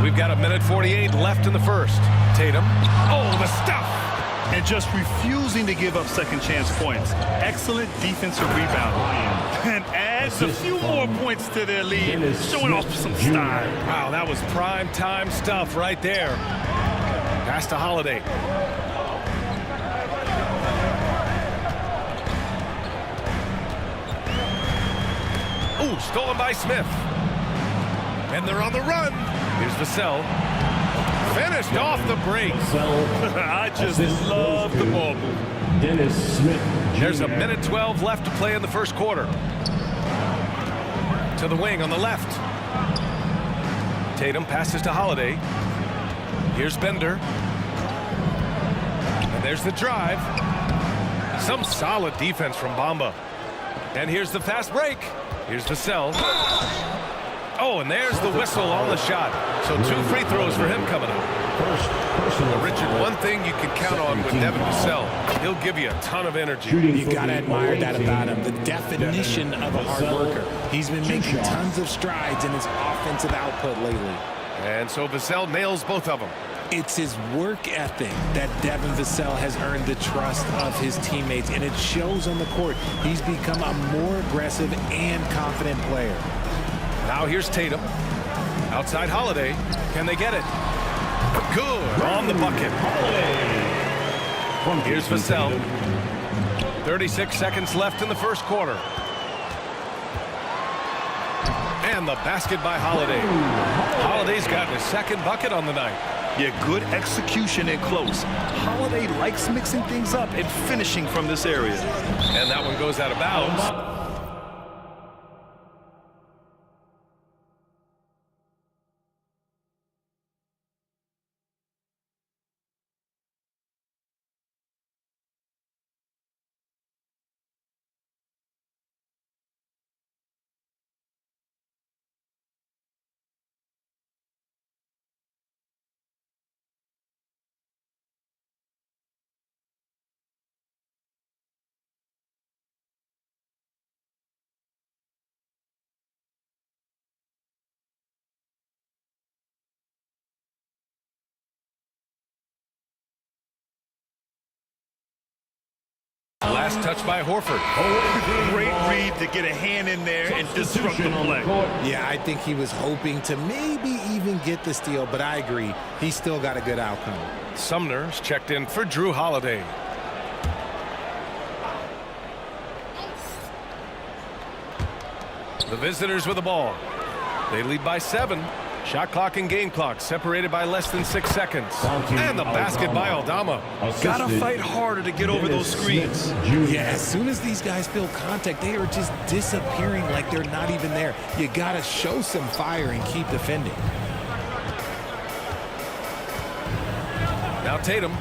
We've got 1:48 left in the first. Tatum. Oh, the stuff! And just refusing to give up second chance points. Excellent defensive rebound. And adds a few more points to their lead, showing off some style. Wow, that was prime time stuff right there. Pass to Holiday. Ooh, stolen by Smith. And they're on the run. Here's Vassell. Finished off the brakes. I just love the ball move. Dennis Smith Jr. There's 1:12 left to play in the first quarter. To the wing on the left. Tatum passes to Holiday. Here's Bender. And there's the drive. Some solid defense from Bamba. And here's the fast break. Here's Vassell. Oh, and there's the whistle on the shot. So 2 free throws for him coming up. Well, Richard, one thing you can count on with Devin Vassell, he'll give you a ton of energy. You got to admire that about him. The definition of a hard worker. He's been making tons of strides in his offensive output lately. And so Vassell nails both of them. It's his work ethic that Devin Vassell has earned the trust of his teammates, and it shows on the court. He's become a more aggressive and confident player. Now here's Tatum. Outside Holiday. Can they get it? Good on the bucket. Here's Vassell. 36 seconds left in the first quarter. And the basket by Holiday. Holiday's gotten his second bucket on the night. Yeah, good execution and close. Holiday likes mixing things up and finishing from this area. And that one goes out of bounds. Last touch by Horford. Great read to get a hand in there and disrupt the play. Yeah, I think he was hoping to maybe even get the steal, but I agree. He's still got a good outcome. Sumner's checked in for Drew Holiday. The visitors with the ball. They lead by 7. Shot clock and game clock separated by less than 6 seconds. And the basket by Aldama. Gotta fight harder to get over those screens. Yeah, as soon as these guys feel contact, they are just disappearing like they're not even there. You gotta show some fire and keep defending. Now Tatum.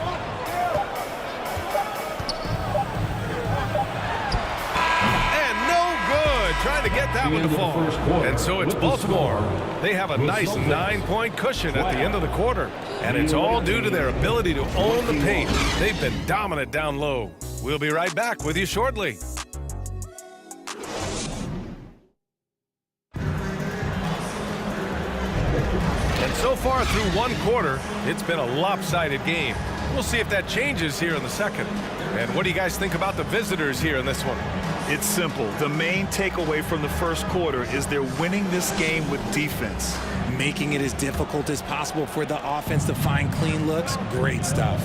Trying to get that one to fall. And so it's Baltimore. They have a nice 9-point cushion at the end of the quarter. And it's all due to their ability to own the paint. They've been dominant down low. We'll be right back with you shortly. And so far through one quarter, it's been a lopsided game. We'll see if that changes here in the second. And what do you guys think about the visitors here in this one? It's simple. The main takeaway from the first quarter is they're winning this game with defense. Making it as difficult as possible for the offense to find clean looks. Great stuff.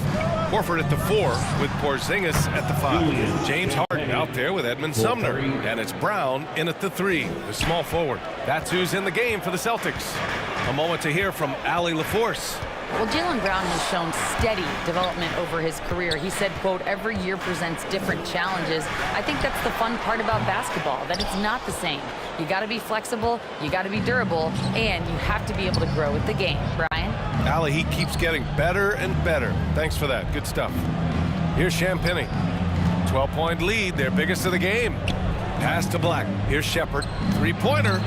Horford at the 4 with Porzingis at the 5. James Harden out there with Edmund Sumner. And it's Brown in at the 3, the small forward. That's who's in the game for the Celtics. A moment to hear from Allie LaForce. Well, Jaylen Brown has shown steady development over his career. He said, quote, every year presents different challenges. I think that's the fun part about basketball, that it's not the same. You got to be flexible, you got to be durable, and you have to be able to grow with the game. Brian? Allie, he keeps getting better and better. Thanks for that. Good stuff. Here's Champagnie. 12-point lead, their biggest of the game. Pass to Black. Here's Shepherd. Three-pointer.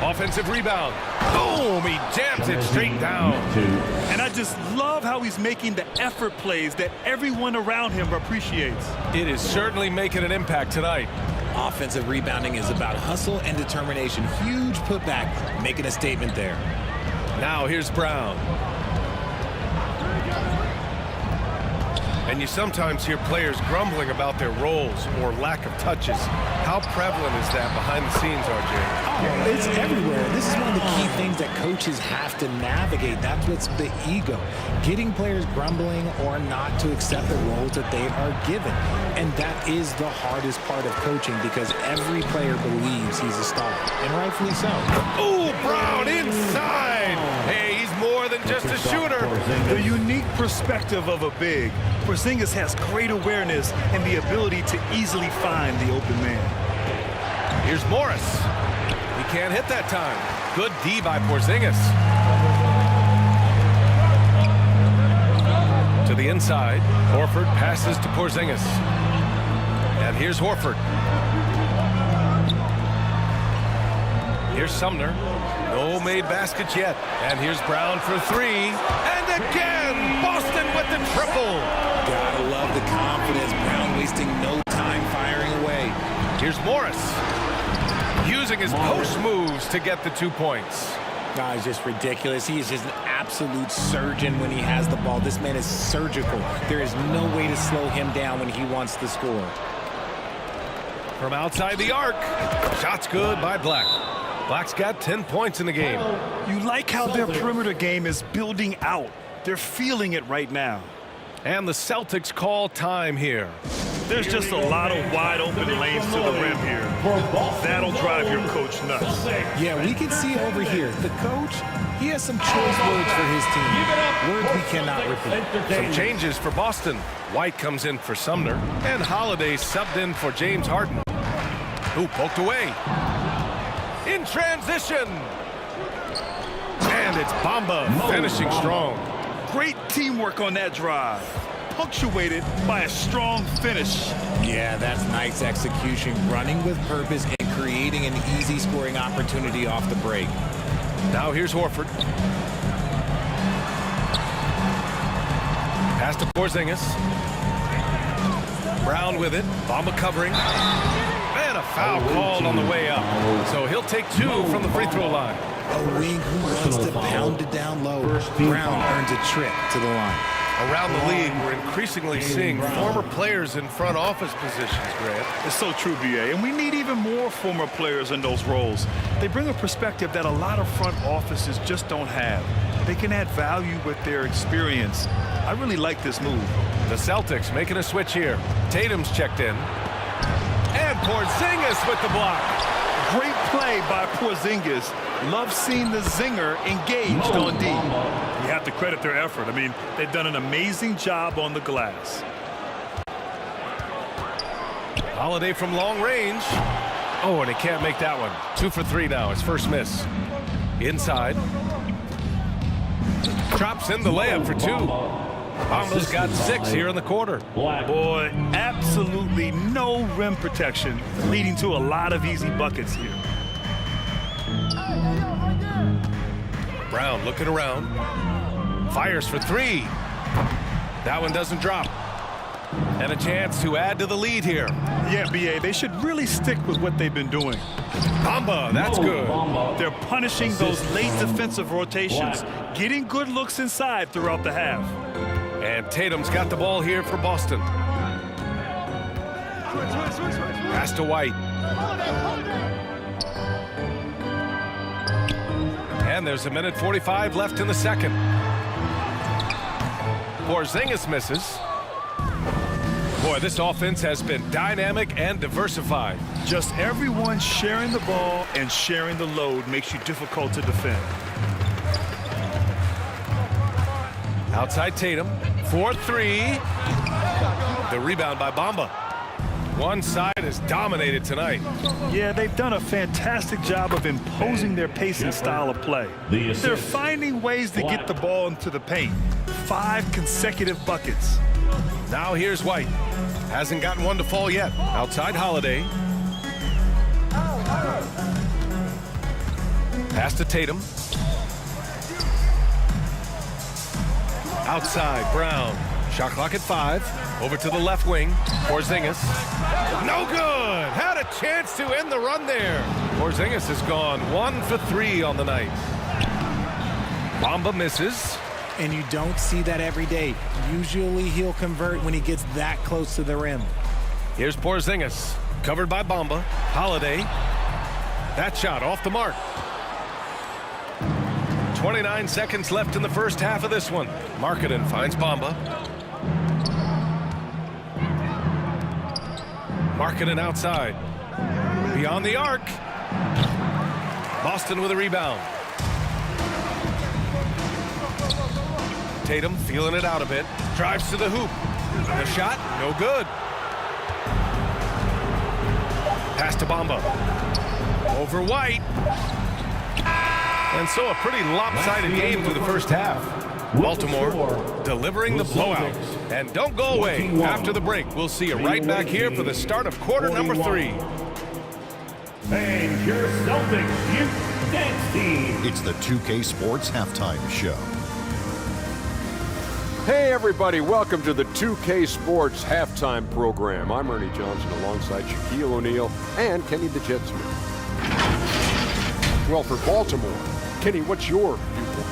Offensive rebound. Boom! He jams it straight down. And I just love how he's making the effort plays that everyone around him appreciates. It is certainly making an impact tonight. Offensive rebounding is about hustle and determination. Huge putback, making a statement there. Now here's Brown. And you sometimes hear players grumbling about their roles or lack of touches. How prevalent is that behind the scenes, RJ? Oh, it's everywhere. This is one of the key things that coaches have to navigate. That's what's the ego. Getting players grumbling or not to accept the roles that they are given. And that is the hardest part of coaching because every player believes he's a star. And rightfully so. Ooh, Brown inside. Hey, he's more than just a shooter. The unique perspective of a big. Porzingis has great awareness and the ability to easily find the open man. Here's Morris. He can't hit that time. Good D by Porzingis. To the inside. Horford passes to Porzingis. And here's Horford. Here's Sumner. No made baskets yet. And here's Brown for three. And again, Boston with the triple. Gotta love the confidence. Brown wasting no time firing away. Here's Morris. Using his post moves to get the 2 points. It's just ridiculous. He is just an absolute surgeon when he has the ball. This man is surgical. There is no way to slow him down when he wants to score. From outside the arc. Shot's good by Black. Black's got 10 points in the game. You like how their perimeter game is building out. They're feeling it right now. And the Celtics call time here. There's just a lot of wide open lanes to the rim here. That'll drive your coach nuts. Yeah, we can see over here. The coach, he has some choice words for his team. Words we cannot repeat. Some changes for Boston. White comes in for Sumner. And Holiday subbed in for James Harden. Who poked away. In transition. And it's Bamba finishing strong. Great teamwork on that drive. Punctuated by a strong finish. Yeah, that's nice execution. Running with purpose and creating an easy scoring opportunity off the break. Now here's Horford. Pass to Porzingis. Brown with it. Bamba covering. And a foul called on the way up. So he'll take 2 from the free throw line. A wing who wants to pound it down low. Brown earns a trip to the line. Around the league, we're increasingly seeing former players in front office positions, Grant. It's so true, BA, and we need even more former players in those roles. They bring a perspective that a lot of front offices just don't have. They can add value with their experience. I really like this move. The Celtics making a switch here. Tatum's checked in. And Porzingis with the block. Great play by Porzingis. Love seeing the zinger engaged on D. You have to credit their effort. I mean, they've done an amazing job on the glass. Holiday from long range. Oh, and he can't make that one. 2 for 3 now. His first miss. Inside. Drops in the layup for 2. Bamba's got 6 here in the quarter. Boy, absolutely no rim protection, leading to a lot of easy buckets here. Brown looking around. Fires for 3. That one doesn't drop. And a chance to add to the lead here. Yeah, BA, they should really stick with what they've been doing. Bamba, that's good. They're punishing those late defensive rotations, getting good looks inside throughout the half. And Tatum's got the ball here for Boston. Pass to White. And there's 1:45 left in the second. Porzingis misses. Boy, this offense has been dynamic and diversified. Just everyone sharing the ball and sharing the load makes you difficult to defend. Outside Tatum. 4-3. The rebound by Bamba. One side is dominated tonight. Yeah, they've done a fantastic job of imposing their pace and style of play. They're finding ways to get the ball into the paint. 5 consecutive buckets. Now here's White. Hasn't gotten one to fall yet. Outside Holiday. Pass to Tatum. Outside Brown. Shot clock at 5. Over to the left wing. Porzingis. No good. Had a chance to end the run there. Porzingis has gone 1 for 3 on the night. Bamba misses. And you don't see that every day. Usually he'll convert when he gets that close to the rim. Here's Porzingis. Covered by Bamba. Holiday. That shot off the mark. 29 seconds left in the first half of this one. Markkanen finds Bamba. Markkanen outside. Beyond the arc. Boston with a rebound. Tatum feeling it out a bit. Drives to the hoop. The shot, no good. Pass to Bamba. Over White. And so a pretty lopsided game through the first half. Baltimore delivering the blowout. And don't go away. After the break, we'll see you right back here for the start of quarter number 3. And your Celtics Youth Dance Team. It's the 2K Sports Halftime Show. Hey everybody, welcome to the 2K Sports Halftime Program. I'm Ernie Johnson alongside Shaquille O'Neal and Kenny the Jet Smith. Well, for Baltimore, Kenny, what's your viewpoint?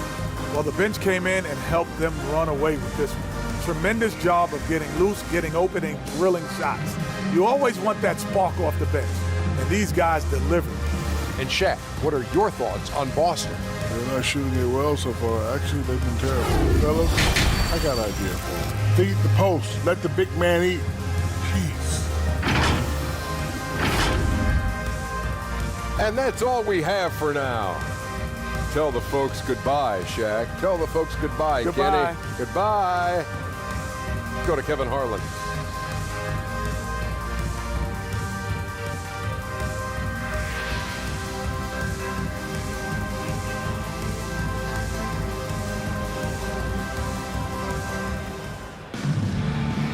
Well, the bench came in and helped them run away with this one. Tremendous job of getting loose, getting open, and drilling shots. You always want that spark off the bench, and these guys delivered. And Shaq, what are your thoughts on Boston? They're not shooting it well so far. Actually, they've been terrible. Fellas, I got an idea for them. Feed the post. Let the big man eat. Jeez. And that's all we have for now. Tell the folks goodbye, Shaq. Tell the folks goodbye, Goodbye. Kenny. Goodbye. Go to Kevin Harlan.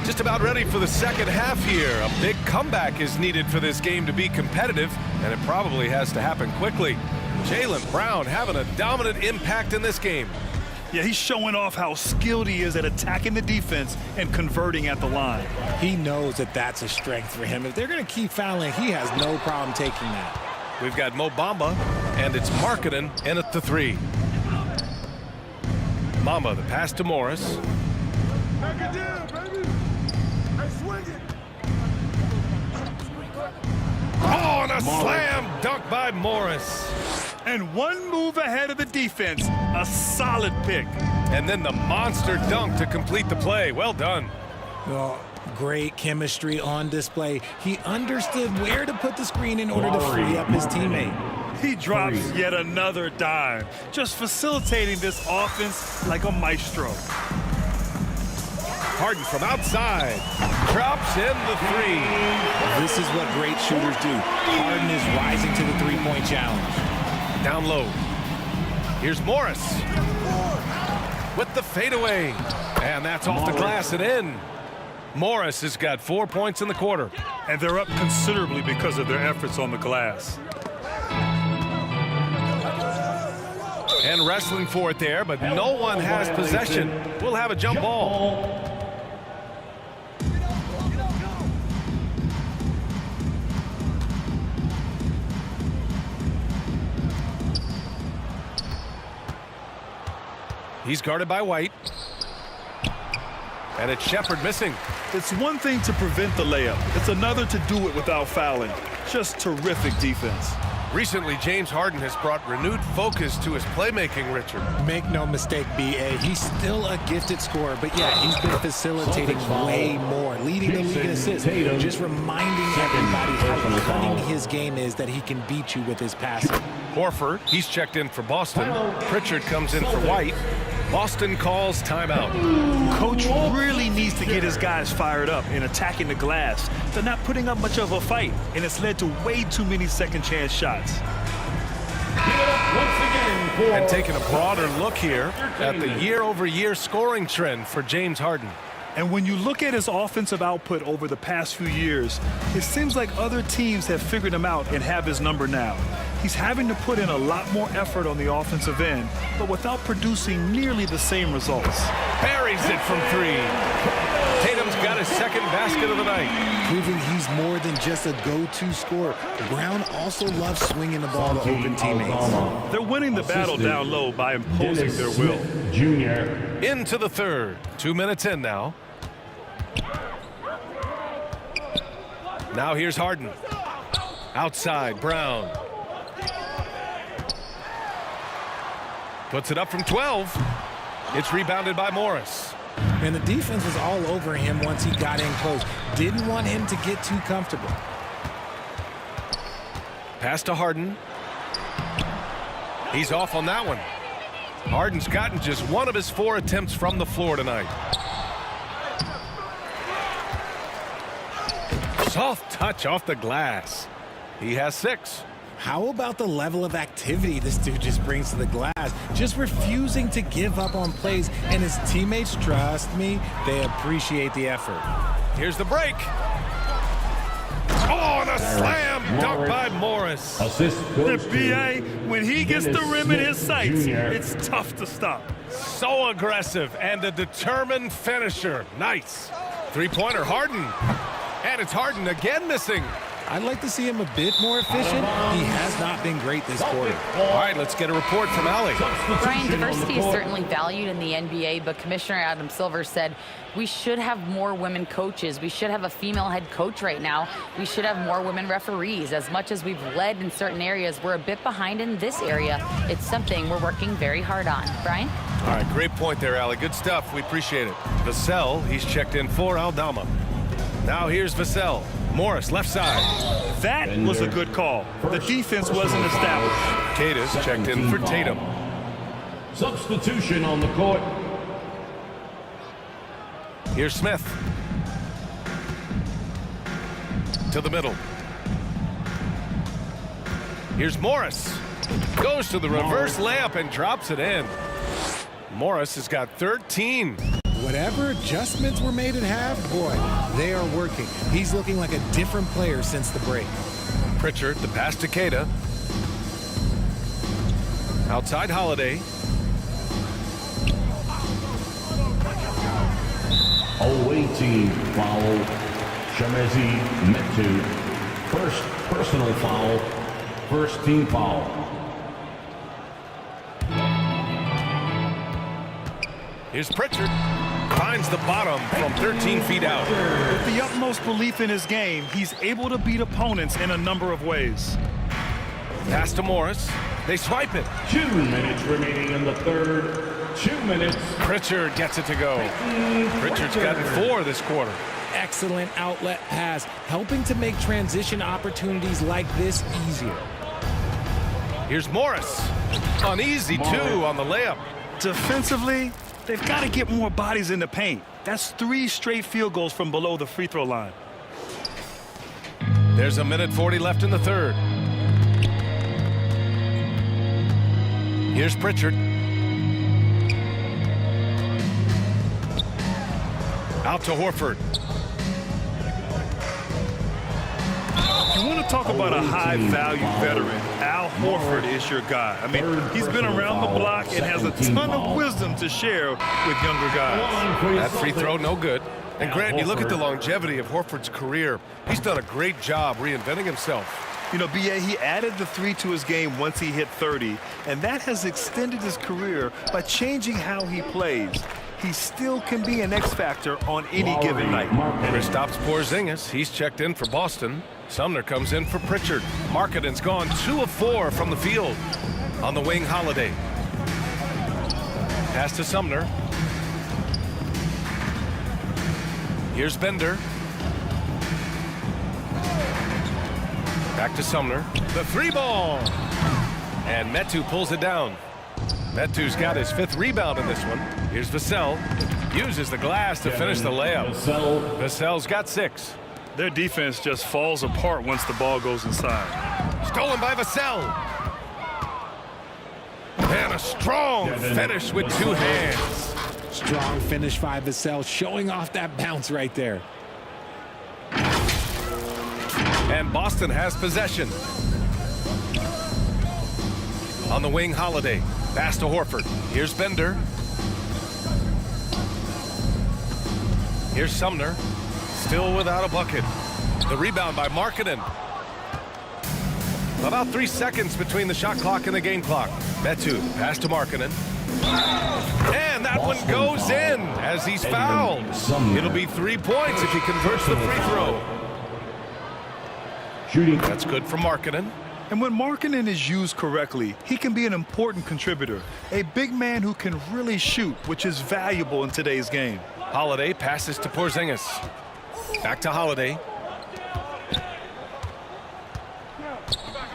Just about ready for the second half here. A big comeback is needed for this game to be competitive, and it probably has to happen quickly. Jaylen Brown having a dominant impact in this game. Yeah, he's showing off how skilled he is at attacking the defense and converting at the line. He knows that that's a strength for him. If they're going to keep fouling, he has no problem taking that. We've got Mo Bamba, and it's Markkanen in at the 3. Bamba, the pass to Morris. Back it down, baby. Hey, swing it. Oh, and a slam dunk by Morris. And one move ahead of the defense. A solid pick. And then the monster dunk to complete the play. Well done. Oh, great chemistry on display. He understood where to put the screen in order to free up his teammate. He drops yet another dime, just facilitating this offense like a maestro. Harden from outside. Drops in the 3. This is what great shooters do. Harden is rising to the three-point challenge. Down low. Here's Morris. With the fadeaway. And that's off the glass and in. Morris has got 4 points in the quarter. And they're up considerably because of their efforts on the glass. And wrestling for it there, but no one has possession. We'll have a jump ball. He's guarded by White. And it's Shepherd missing. It's one thing to prevent the layup. It's another to do it without fouling. Just terrific defense. Recently, James Harden has brought renewed focus to his playmaking, Richard. Make no mistake, B.A., he's still a gifted scorer, but yeah, he's been facilitating way more, leading the league in assists, just reminding everybody how cunning his game is, that he can beat you with his passing. Horford, he's checked in for Boston. Pritchard comes in for White. Boston calls timeout. Coach really needs to get his guys fired up and attacking the glass. They're not putting up much of a fight, and it's led to way too many second chance shots. And taking a broader look here at the year-over-year scoring trend for James Harden. And when you look at his offensive output over the past few years, it seems like other teams have figured him out and have his number now. He's having to put in a lot more effort on the offensive end, but without producing nearly the same results. Buries it from three. Tatum's got his second basket of the night. Proving he's more than just a go-to scorer. Brown also loves swinging the ball to open teammates. They're winning the battle down low by imposing their will. Jr. Into the third. 2 minutes in now. Now here's Harden. Outside, Brown. Puts it up from 12. It's rebounded by Morris. And the defense was all over him once he got in close. Didn't want him to get too comfortable. Pass to Harden. He's off on that one. Harden's gotten just one of his 4 attempts from the floor tonight. Soft touch off the glass. He has 6. How about the level of activity this dude just brings to the glass? Just refusing to give up on plays, and his teammates, trust me, they appreciate the effort. Here's the break. Oh, and a slam dunk by Morris. Assist The goes to BA, when he gets the Dennis rim in his Smith sights, Jr. it's tough to stop. So aggressive and a determined finisher. Nice. Three-pointer, Harden. And it's Harden again missing. I'd like to see him a bit more efficient. He has not been great this quarter. All right, let's get a report from Allie. Brian, diversity is certainly valued in the NBA, but Commissioner Adam Silver said we should have more women coaches. We should have a female head coach right now. We should have more women referees. As much as we've led in certain areas, we're a bit behind in this area. It's something we're working very hard on. Brian? All right, great point there, Allie. Good stuff. We appreciate it. Vassell, he's checked in for Aldama. Now here's Vassell. Morris, left side. That was a good call. The defense wasn't established. Cadiz checked in for Tatum. Substitution on the court. Here's Smith. To the middle. Here's Morris. Goes to the reverse layup and drops it in. Morris has got 13. Whatever adjustments were made at half, boy, they are working. He's looking like a different player since the break. Pritchard, the pass to Queta. Outside Holiday. Away team foul. Shamezi Metu. First personal foul. First team foul. Here's Pritchard. Finds the bottom from 13 feet out. With the utmost belief in his game, he's able to beat opponents in a number of ways. Pass to Morris. They swipe it. 2 minutes remaining in the third. 2 minutes. Pritchard gets it to go. Pritchard's gotten 4 this quarter. Excellent outlet pass, helping to make transition opportunities like this easier. Here's Morris. Uneasy, 2 on the layup. Defensively, they've got to get more bodies in the paint. That's 3 straight field goals from below the free throw line. There's a minute 40 left in the third. Here's Pritchard. Out to Horford. You want to talk about a high-value veteran. Al Horford is your guy. I mean, he's been around the block and has a ton of wisdom to share with younger guys. That free throw, no good. And Grant, you look at the longevity of Horford's career. He's done a great job reinventing himself. You know, B.A., he added the 3 to his game once he hit 30, and that has extended his career by changing how he plays. He still can be an X factor on any given night. Kristaps Porzingis, he's checked in for Boston. Sumner comes in for Pritchard. Markkanen's gone 2 of 4 from the field. On the wing, Holiday. Pass to Sumner. Here's Bender. Back to Sumner. The 3 ball. And Metu pulls it down. Metu's got his 5th rebound in this one. Here's Vassell. Uses the glass to finish the layup. Vassell's got 6. Their defense just falls apart once the ball goes inside. Stolen by Vassell. And a strong finish with 2 hands. Strong finish by Vassell, showing off that bounce right there. And Boston has possession. On the wing, Holiday. Pass to Horford. Here's Bender. Here's Sumner. Still without a bucket. The rebound by Markkanen. About 3 seconds between the shot clock and the game clock. Metu, pass to Markkanen. And that one goes in as he's fouled. It'll be 3 points if he converts the free throw. That's good for Markkanen. And when Markkanen is used correctly, he can be an important contributor. A big man who can really shoot, which is valuable in today's game. Holiday passes to Porzingis. Back to Holiday.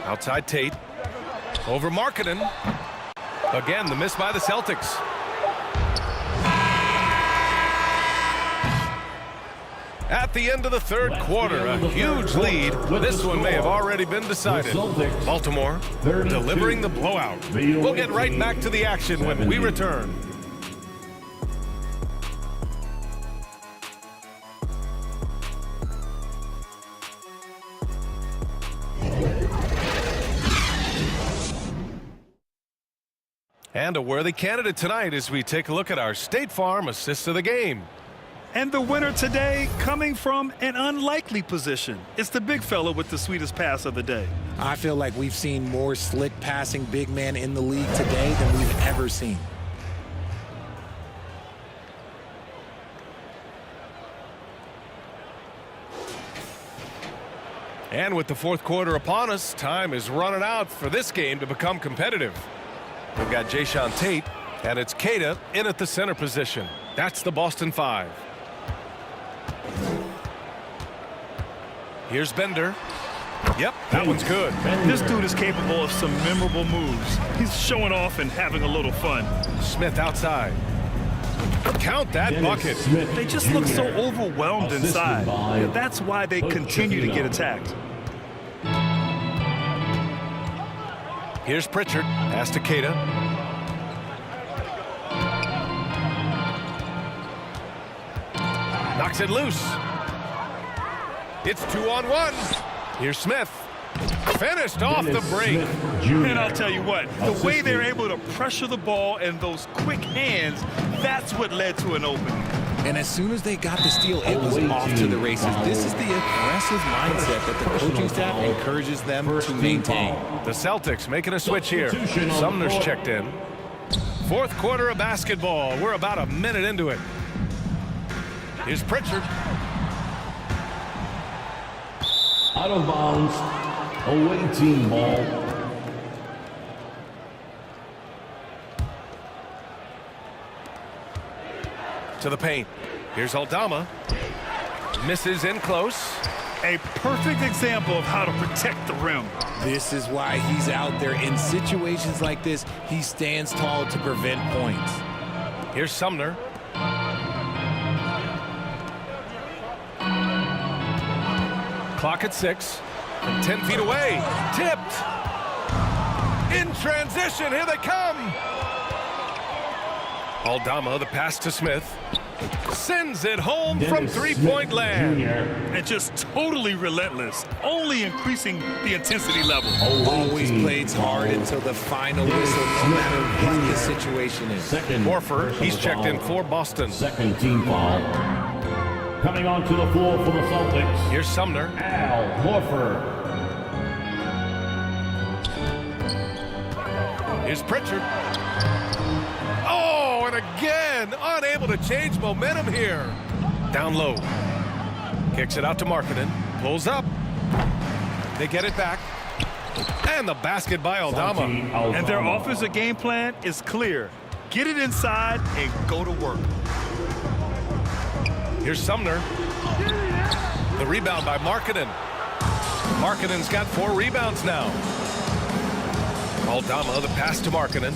Outside Tate. Over Markkanen. Again, the miss by the Celtics. At the end of the 3rd quarter, a huge lead. This one may have already been decided. Baltimore delivering the blowout. We'll get right back to the action when we return. And a worthy candidate tonight as we take a look at our State Farm assist of the game. And the winner today coming from an unlikely position. It's the big fella with the sweetest pass of the day. I feel like we've seen more slick passing big men in the league today than we've ever seen. And with the 4th quarter upon us, time is running out for this game to become competitive. We've got Jayshawn Tate, and it's Queta in at the center position. That's the Boston 5. Here's Bender. Yep, that one's good. This dude is capable of some memorable moves. He's showing off and having a little fun. Smith outside. Count that bucket. They just look so overwhelmed inside. That's why they continue to get attacked. Here's Pritchard. Pass to Queta. Knocks it loose. It's 2-on-1. Here's Smith. Finished off the break. And I'll tell you what, the way they're able to pressure the ball and those quick hands, that's what led to an opening. And as soon as they got the steal, it was off to the races. This is the aggressive mindset that the coaching staff encourages them to maintain. The Celtics making a switch here. Sumner's checked in. 4th quarter of basketball. We're about a minute into it. Here's Pritchard. Out of bounds. Away team ball. To the paint. Here's Aldama. Misses in close. A perfect example of how to protect the rim. This is why he's out there. In situations like this, he stands tall to prevent points. Here's Sumner. Clock at 6. From 10 feet away. Tipped. In transition. Here they come. Aldama, the pass to Smith. Sends it home from 3-point land. And just totally relentless. Only increasing the intensity level. Always plays hard until the final whistle, no matter what the situation is. Horford, he's checked in for Boston. 2nd team foul. Coming onto the floor for the Celtics. Here's Sumner. Al Horford. Here's Pritchard. Oh, and again, unable to change momentum here. Down low. Kicks it out to Markkanen. Pulls up. They get it back. And the basket by Aldama. And their offensive game plan is clear. Get it inside and go to work. Here's Sumner. The rebound by Markkanen. Markkanen's got 4 rebounds now. Aldama, the pass to Markkanen.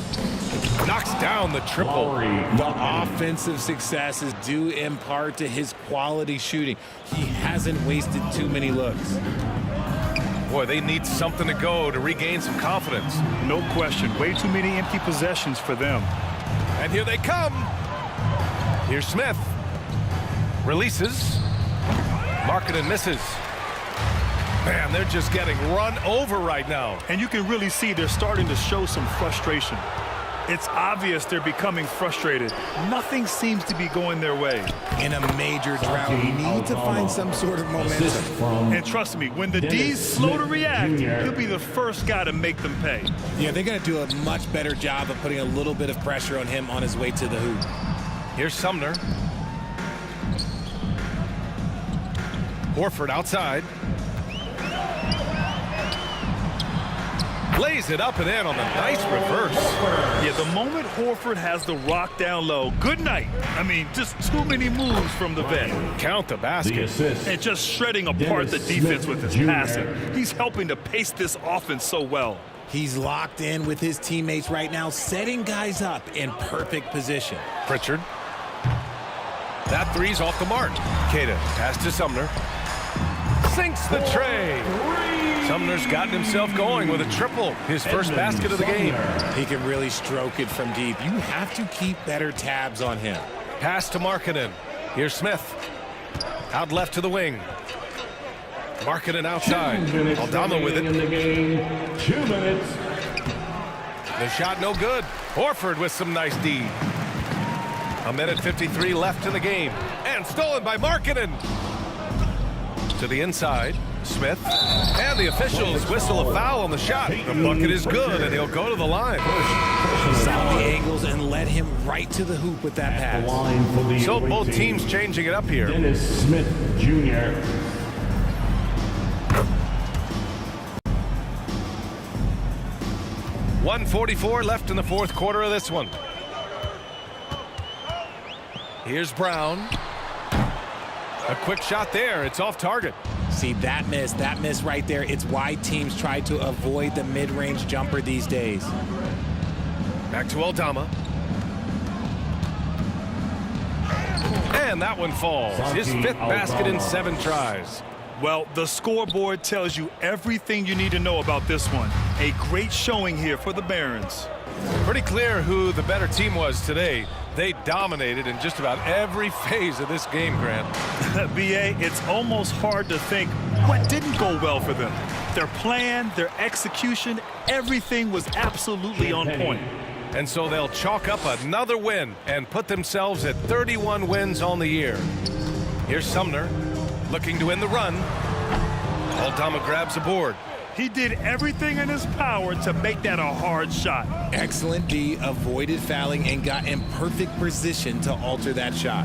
Knocks down the triple. Lowry. The offensive success is due in part to his quality shooting. He hasn't wasted too many looks. Boy, they need something to go to regain some confidence. No question. Way too many empty possessions for them. And here they come. Here's Smith. Releases. Markkanen misses. Man, they're just getting run over right now. And you can really see they're starting to show some frustration. It's obvious they're becoming frustrated. Nothing seems to be going their way. In a major drought, you need to find some sort of Assist momentum. from And trust me, when the Dennis D's slow to Smith react, Jr. he'll be the first guy to make them pay. Yeah, they're going to do a much better job of putting a little bit of pressure on him on his way to the hoop. Here's Sumner. Horford outside. Lays it up and in on the nice reverse. Yeah, the moment Horford has the rock down low, good night. I mean, just too many moves from the vet. Count the the basket. assist. And just shredding apart the Dennis defense Smith with his Jr. passing. He's helping to pace this offense so well. He's locked in with his teammates right now, setting guys up in perfect position. Pritchard. That three's off the mark. Queta pass to Sumner. Sinks the tray. Sumner's gotten himself going with a triple. His first basket of the game. He can really stroke it from deep. You have to keep better tabs on him. Pass to Markkanen. Here's Smith. Out left to the wing. Markkanen outside. 2 minutes Aldama with remaining it. in the game. 2 minutes. The shot no good. Horford with some nice D. 1:53 left in the game. And stolen by Markkanen. To the inside. Smith. And the officials whistle a foul on the shot. The bucket is good, and he'll go to the line. Saw the angles and led him right to the hoop with that At the pass. line for the So away both team, teams changing it up here. Dennis Smith Jr. .144 left in the fourth quarter of this one. Here's Brown. A quick shot there. It's off target. See, that miss right there. It's why teams try to avoid the mid-range jumper these days. Back to Aldama. And that one falls. His fifth basket in 7 tries. Well, the scoreboard tells you everything you need to know about this one. A great showing here for the Barons. Pretty clear who the better team was today. They dominated in just about every phase of this game, Grant. BA, it's almost hard to think what didn't go well for them. Their plan, their execution, everything was absolutely on point. And so they'll chalk up another win and put themselves at 31 wins on the year. Here's Sumner looking to end the run. Aldama grabs the board. He did everything in his power to make that a hard shot. Excellent D, avoided fouling and got in perfect position to alter that shot.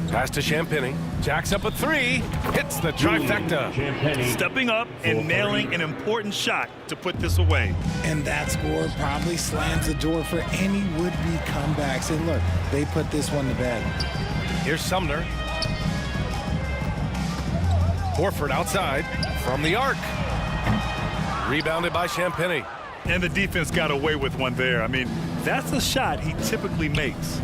Pass to Champagny. Jacks up a 3. Hits the trifecta. Champagny. Stepping up and nailing an important shot to put this away. And that score probably slams the door for any would-be comebacks. And look, they put this one to bed. Here's Sumner. Horford outside from the arc. Rebounded by Champagny. And the defense got away with one there. I mean, that's a shot he typically makes.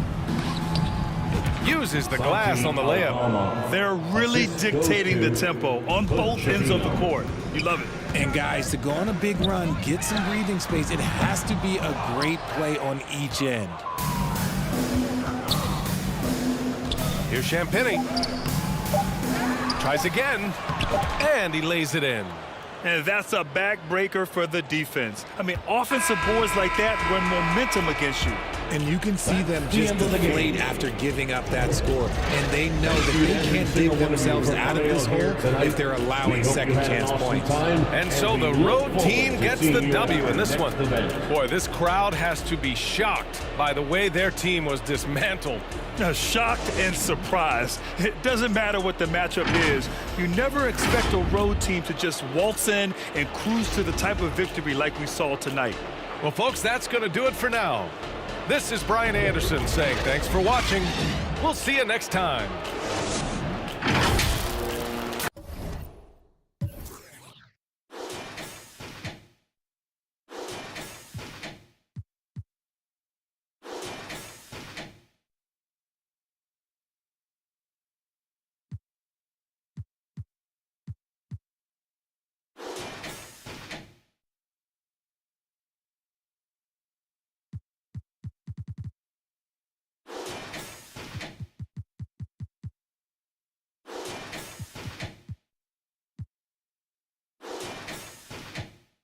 Uses the glass on the layup. They're really dictating the tempo on both ends of the court. You love it. And guys, to go on a big run, get some breathing space, it has to be a great play on each end. Here's Champagny. Tries again, and he lays it in. And that's a backbreaker for the defense. I mean, offensive boards like that run momentum against you. And you can see them just deflate after giving up that score. And they know that they can't dig themselves out of this hole if they're allowing second chance points. And so the road team gets the W in this one. Boy, this crowd has to be shocked by the way their team was dismantled. Now, shocked and surprised. It doesn't matter what the matchup is. You never expect a road team to just waltz in and cruise to the type of victory like we saw tonight. Well, folks, that's going to do it for now. This is Brian Anderson saying thanks for watching. We'll see you next time.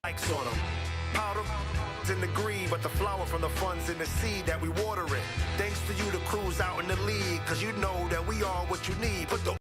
Likes on them. Powder in the greed, but the flower from the funds in the seed that we water it. Thanks to you, the crew's out in the league, cause you know that we are what you need. Put the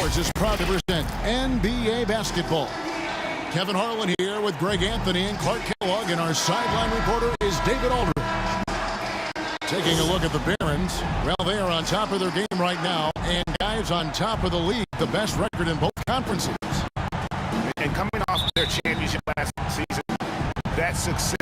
Sports is proud to present NBA basketball. Kevin Harlan here with Greg Anthony and Clark Kellogg, and our sideline reporter is David Aldridge. Taking a look at the Barons, well, they are on top of their game right now, and guys on top of the league, the best record in both conferences. And coming off their championship last season, that success